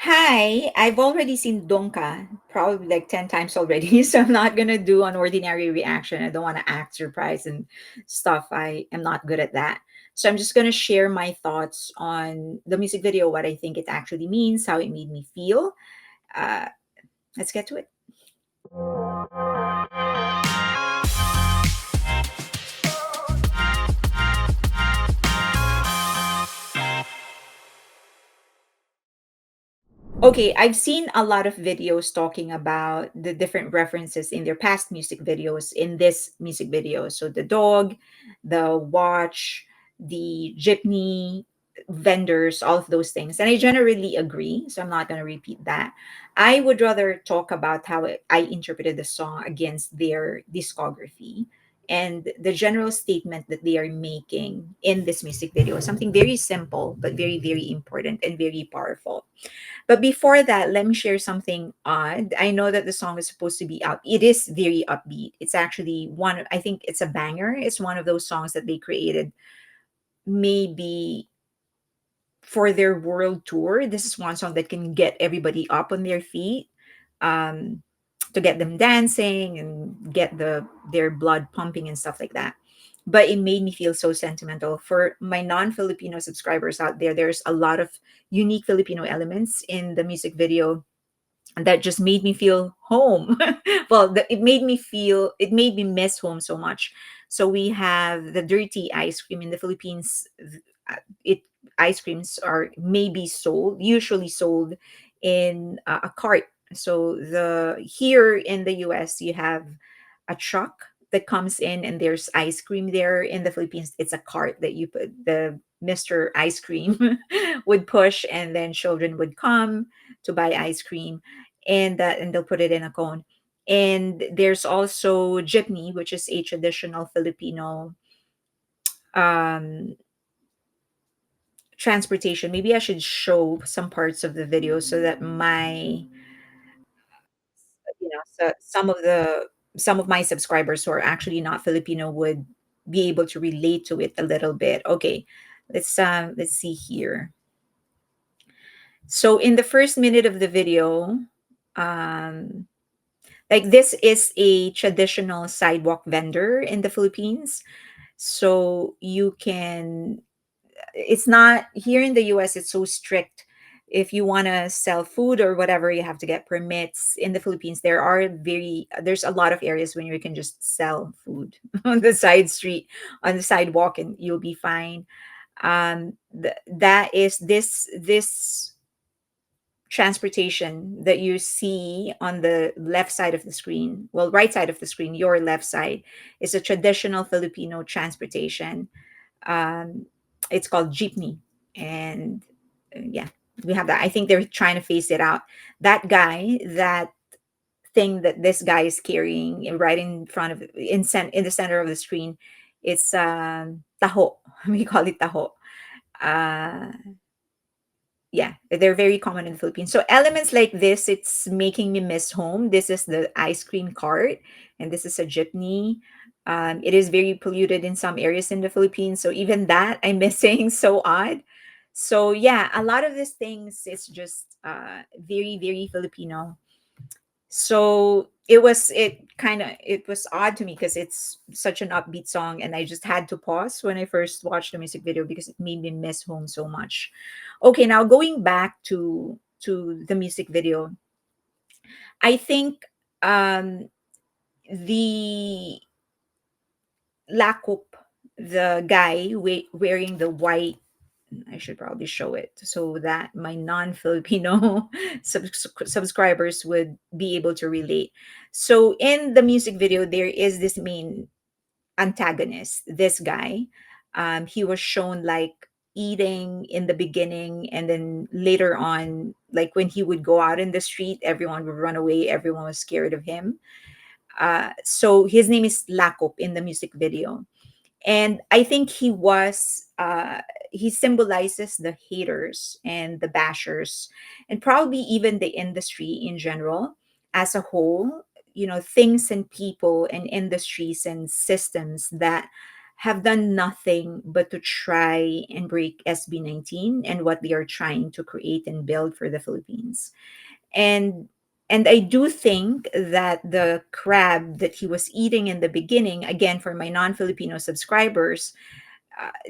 Hi, I've already seen Donka probably like 10 times already, so I'm not gonna do an ordinary reaction. I don't want to act surprised and stuff. I am not good at that. So I'm just gonna share my thoughts on the music video, what I think it actually means, how it made me feel. Uh, let's get to it. Okay, I've seen a lot of videos talking about the different references in their past music videos in this music video. So the dog, the watch, the jeepney vendors, all of those things. And I generally agree, so I'm not going to repeat that. I would rather talk about how I interpreted the song against their discography and the general statement that they are making in this music video. Something very simple, but very, very important and very powerful. But before that, let me share something odd. I know that the song is supposed to be up. It is very upbeat. It's actually I think it's a banger. It's one of those songs that they created maybe for their world tour. This is one song that can get everybody up on their feet, um, to get them dancing and get their blood pumping and stuff like that. But it made me feel so sentimental. For my non-Filipino subscribers out there, there's a lot of unique Filipino elements in the music video that just made me feel home. Well, it made me miss home so much. So we have the dirty ice cream in the Philippines. It Ice creams are maybe sold, usually sold in a cart. So the here in the US, you have a truck that comes in and there's ice cream there. In the Philippines, it's a cart that you put the Mr. Ice Cream would push, and then children would come to buy ice cream, and they'll put it in a cone. And there's also jeepney, which is a traditional Filipino um, transportation. Maybe I should show some parts of the video so that some of my subscribers who are actually not Filipino would be able to relate to it a little bit. Okay, let's see here. So in the first minute of the video, um, like this is a traditional sidewalk vendor in the Philippines. So you can it's not here in the US, it's so strict. If you want to sell food or whatever, you have to get permits. In the Philippines, there's a lot of areas when you can just sell food on the side street, on the sidewalk, and you'll be fine. That is this transportation that you see on the left side of the screen, well, right side of the screen, your left side, is a traditional Filipino transportation. um, it's called jeepney, and yeah, we have that. I think they're trying to phase it out. That thing that this guy is carrying right in front of in the center of the screen, it's taho. We call it taho. uh yeah, they're very common in the Philippines. So elements like this, it's making me miss home. This is the ice cream cart, and this is a jeepney. It is very polluted in some areas in the Philippines, so even that I'm missing. So odd. So yeah, a lot of these things is just very, very Filipino. So it was odd to me because it's such an upbeat song, and I just had to pause when I first watched the music video because it made me miss home so much. Okay, now going back to the music video, I think um the Lakup, the guy wearing the white, I should probably show it so that my non-Filipino subscribers would be able to relate. So in the music video, there is this main antagonist, this guy. He was shown like eating in the beginning, and then later on, like when he would go out in the street, everyone would run away. Everyone was scared of him. So his name is Lakup in the music video, and I think he symbolizes the haters and the bashers, and probably even the industry in general as a whole. Things and people and industries and systems that have done nothing but to try and break SB19 and what they are trying to create and build for the Philippines. And I do think that the crab that he was eating in the beginning, again for my non-Filipino subscribers,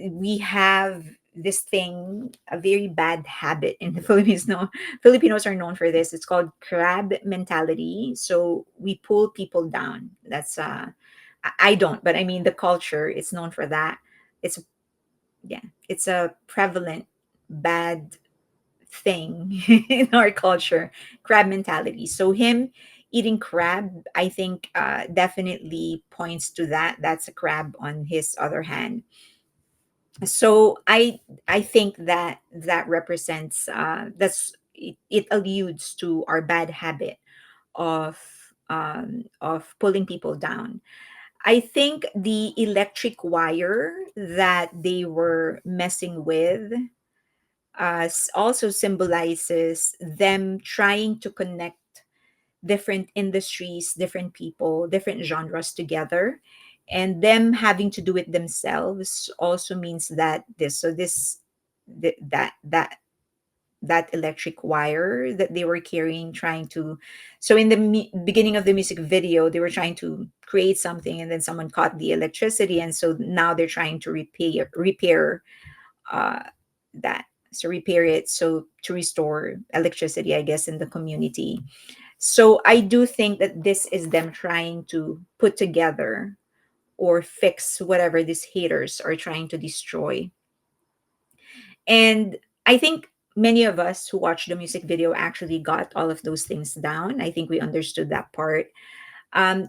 we have this thing, a very bad habit in the Philippines. No, Filipinos are known for this. It's called crab mentality. So we pull people down. That's I don't, but I mean the culture. It's known for that. It's yeah, it's a prevalent bad thing in our culture. Crab mentality. So him eating crab, I think, definitely points to that. That's a crab on his other hand. So I think that that represents it alludes to our bad habit of pulling people down. I think the electric wire that they were messing with also symbolizes them trying to connect different industries, different people, different genres together. And them having to do it themselves also means that that electric wire that they were carrying, trying to. So in the beginning of the music video, they were trying to create something, and then someone caught the electricity, and so now they're trying to repair uh, that. So repair it, so to restore electricity, I guess, in the community. So I do think that this is them trying to put together or fix whatever these haters are trying to destroy. And I think many of us who watched the music video actually got all of those things down. I think we understood that part.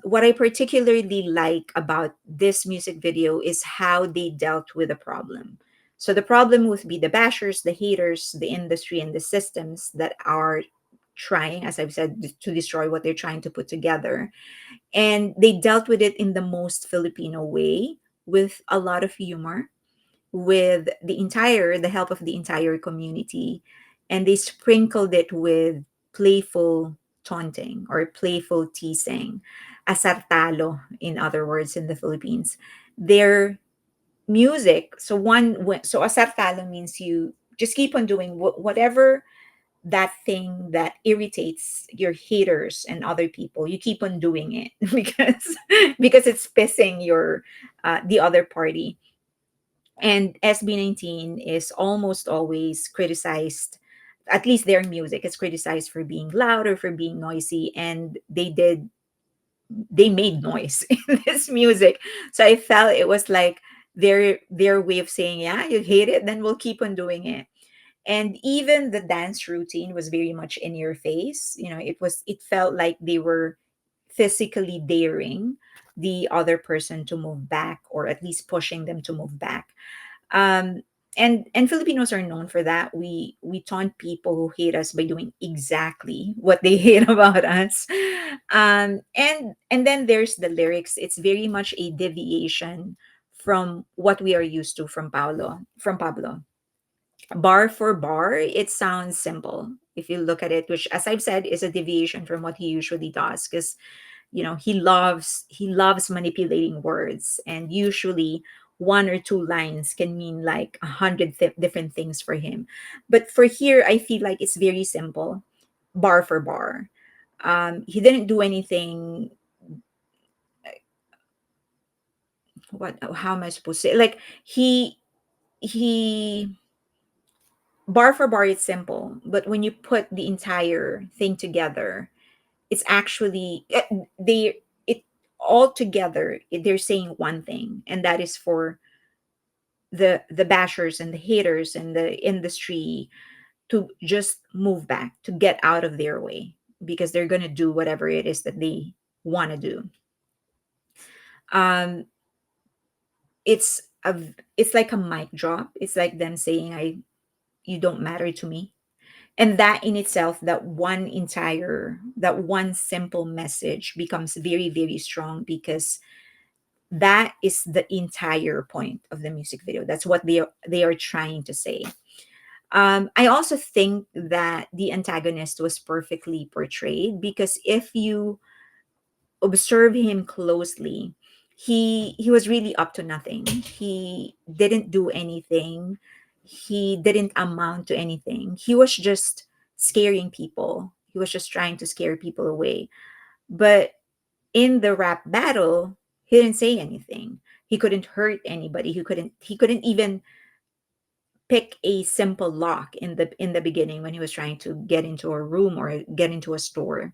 What I particularly like about this music video is how they dealt with the problem. So the problem would be the bashers, the haters, the industry, and the systems that are trying, as I've said, to destroy what they're trying to put together. And they dealt with it in the most Filipino way, with a lot of humor, with the help of the entire community, and they sprinkled it with playful taunting or playful teasing, asartalo in other words in the Philippines. Their music, so asartalo means you just keep on doing whatever that thing that irritates your haters and other people, you keep on doing it because it's pissing your the other party. And SB19 is almost always criticized, at least their music is criticized for being loud or for being noisy. And they made noise in this music. So I felt it was like their way of saying, yeah, you hate it, then we'll keep on doing it. And even the dance routine was very much in your face. It felt like they were physically daring the other person to move back, or at least pushing them to move back. um and Filipinos are known for that. We taunt people who hate us by doing exactly what they hate about us. And then there's the lyrics. It's very much a deviation from what we are used to from Pablo. Bar for bar, it sounds simple if you look at it, which, as I've said, is a deviation from what he usually does, because he loves manipulating words, and usually one or two lines can mean like 100 different things for him. But for here, I feel like it's very simple, bar for bar. He didn't do anything. What How am I supposed to say, like, he bar for bar, it's simple, but when you put the entire thing together, it's actually they it all together, they're saying one thing, and that is for the bashers and the haters and the industry to just move back, to get out of their way, because they're going to do whatever it is that they want to do. um it's it's like a mic drop. It's like them saying, I you don't matter to me. And that in itself, that one simple message becomes very, very strong, because that is the entire point of the music video. That's what they are trying to say. I also think that the antagonist was perfectly portrayed, because if you observe him closely, He was really up to nothing. He didn't do anything. He didn't amount to anything. He was just scaring people. He was just trying to scare people away. But in the rap battle, he didn't say anything. He couldn't hurt anybody. He couldn't even pick a simple lock in the beginning when he was trying to get into a room or get into a store.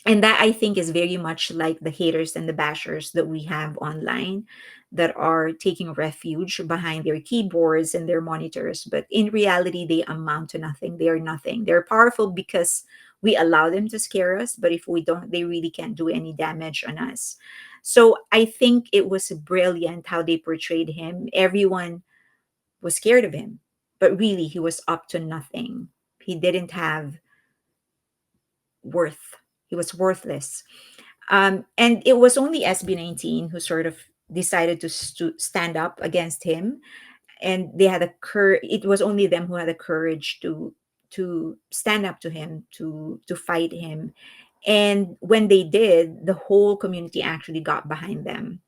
And that, I think, is very much like the haters and the bashers that we have online, that are taking refuge behind their keyboards and their monitors, but in reality they amount to nothing. They are nothing. They're powerful because we allow them to scare us, but if we don't, they really can't do any damage on us. So I think it was brilliant how they portrayed him. Everyone was scared of him, but really he was up to nothing. He didn't have worth. He was worthless. And it was only SB19 who sort of decided to stand up against him, and they had a it was only them who had the courage to stand up to him, to fight him. And when they did, the whole community actually got behind them.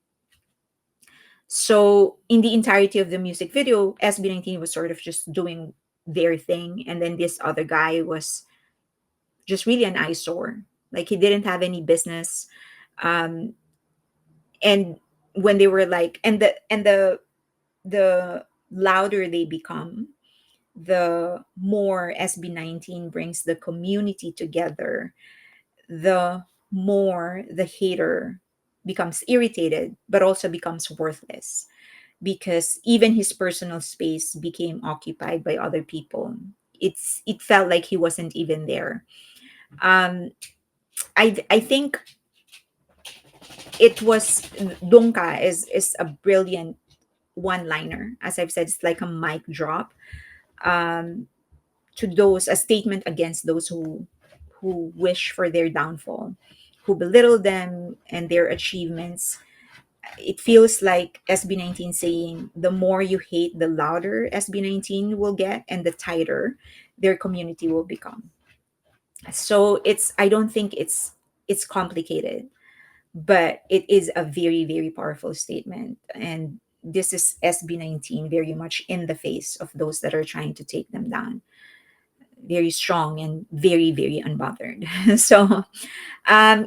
So in the entirety of the music video, SB19 was sort of just doing their thing, and then this other guy was just really an eyesore. Like, he didn't have any business. um and when they were like, the louder they become, the more SB19 brings the community together, the more the hater becomes irritated, but also becomes worthless, because even his personal space became occupied by other people. It felt like he wasn't even there. Um i i think it was Dungka is a brilliant one liner. As I've said, it's like a mic drop, um, to those, a statement against those who wish for their downfall, who belittle them and their achievements. It feels like SB19 saying, the more you hate, the louder SB19 will get, and the tighter their community will become. So I don't think it's complicated, but it is a very, very powerful statement. And this is SB19 very much in the face of those that are trying to take them down. Very strong and very, very unbothered. So,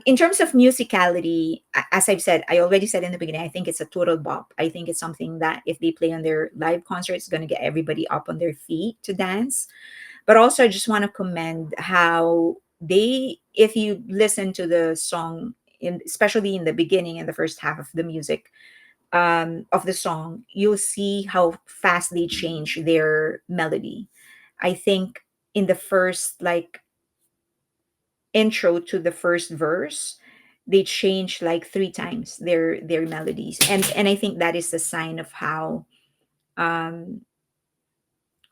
in terms of musicality, as I've said, I already said in the beginning, I think it's a total bop. I think it's something that if they play on their live concert, it's going to get everybody up on their feet to dance. But also, I just want to commend how if you listen to the song, especially in the beginning and the first half of the music, of the song, you'll see how fast they change their melody. I think in the first, like, intro to the first verse, they change like three times their melodies, and I think that is a sign of how, um,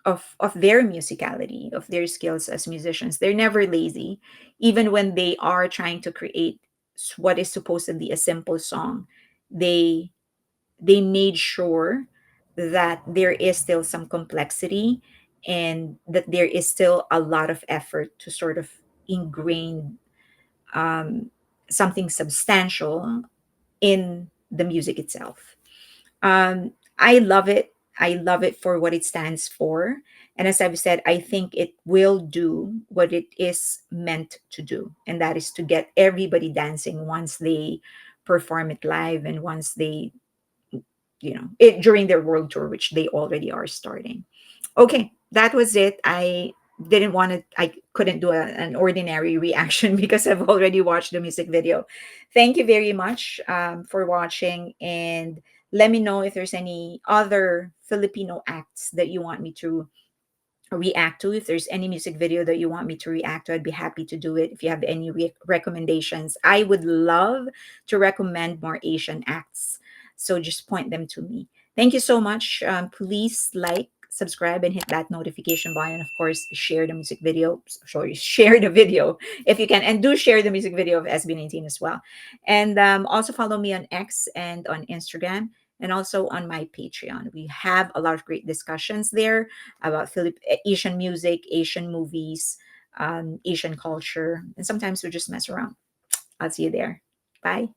of their musicality, of their skills as musicians. They're never lazy, even when they are trying to create what is supposedly a simple song. They they made sure that there is still some complexity, and that there is still a lot of effort to sort of ingrain, um, something substantial in the music itself. I love it. I love it for what it stands for. And as I've said, I think it will do what it is meant to do. And that is to get everybody dancing once they perform it live, and once they, it during their world tour, which they already are starting. Okay, that was it. I couldn't do an ordinary reaction because I've already watched the music video. Thank you very much, for watching, and let me know if there's any other Filipino acts that you want me to react to. If there's any music video that you want me to react to, I'd be happy to do it. If you have any recommendations, I would love to recommend more Asian acts. So just point them to me. Thank you so much. Please like, subscribe, and hit that notification button. And of course, share the music video. Sorry, share the video if you can. And do share the music video of SB19 as well. And also follow me on X and on Instagram, and also on my Patreon. We have a lot of great discussions there about Asian music, Asian movies, Asian culture, and sometimes we just mess around. I'll see you there. Bye.